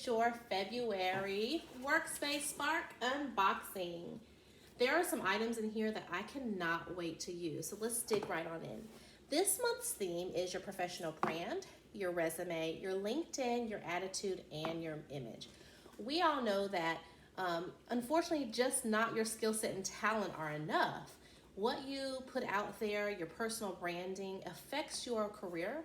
is your February workspacepark unboxing. There are some items in here that I cannot wait to use, so let's dig right on in. This month's theme is your professional brand, your resume, your LinkedIn, your attitude, and your image. We all know that unfortunately just not your skill set and talent are enough. What you put out there, your personal branding, affects your career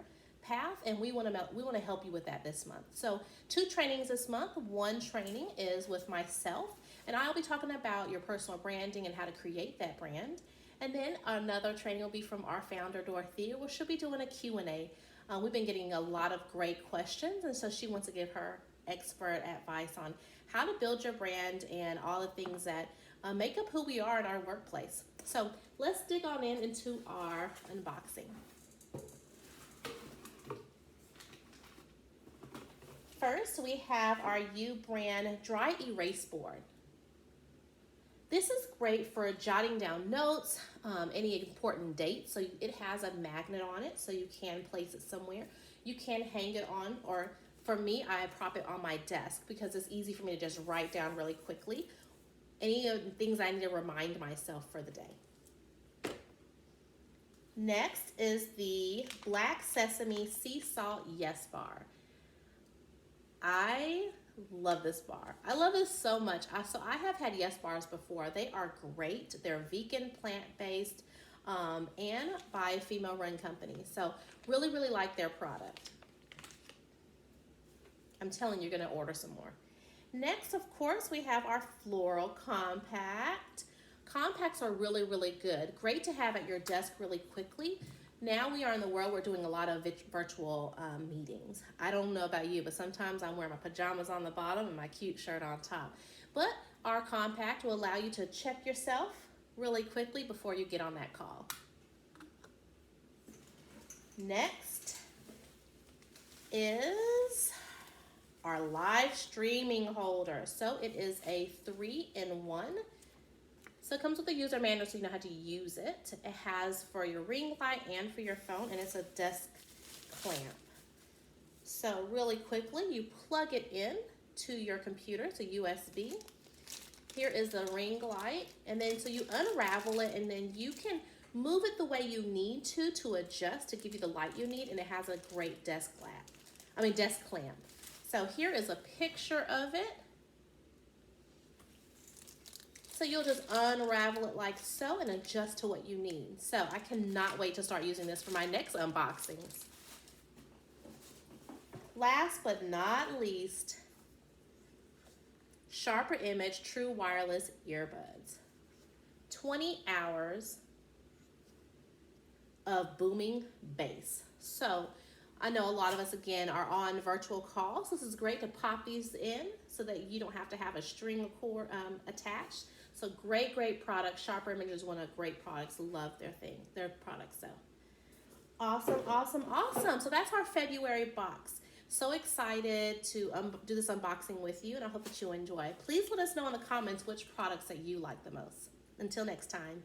path, and we want to help you with that this month. So 2 trainings this month. One training is with myself, and I'll be talking about your personal branding and how to create that brand. And then another training will be from our founder, Dorothea, where she'll be doing a Q&A. We've been getting a lot of great questions, and so she wants to give her expert advice on how to build your brand and all the things that make up who we are in our workplace. So let's dig on into our unboxing. First, we have our U brand dry erase board. This is great for jotting down notes, any important dates. So it has a magnet on it, so you can place it somewhere. You can hang it on, or for me, I prop it on my desk because it's easy for me to just write down really quickly any of the things I need to remind myself for the day. Next is the Black Sesame Sea Salt Yes Bar. I love this bar. I love this so much. So I have had Yes Bars before. They are great. They're vegan, plant-based, and by a female-run company. So really, really like their product. I'm telling you, you're going to order some more. Next, of course, we have our Floral Compact. Compacts are really, really good. Great to have at your desk really quickly. Now we are in the world, we're doing a lot of virtual meetings. I don't know about you, but sometimes I'm wearing my pajamas on the bottom and my cute shirt on top. But our compact will allow you to check yourself really quickly before you get on that call. Next is our live streaming holder. So it is a 3-in-1. So it comes with a user manual so you know how to use it. It has for your ring light and for your phone, and it's a desk clamp. So really quickly, you plug it in to your computer. It's a USB. Here is the ring light, and then so you unravel it, and then you can move it the way you need to adjust to give you the light you need, and it has a great desk clamp. So here is a picture of it. So you'll just unravel it like so and adjust to what you need. So I cannot wait to start using this for my next unboxings. Last but not least, Sharper Image True Wireless Earbuds. 20 hours of booming bass. So I know a lot of us, again, are on virtual calls. This is great to pop these in so that you don't have to have a string cord attached. So great, great product. Sharper Image is one of great products. Love their products. So awesome, awesome, awesome. So that's our February box. So excited to do this unboxing with you, and I hope that you enjoy. Please let us know in the comments which products that you like the most. Until next time.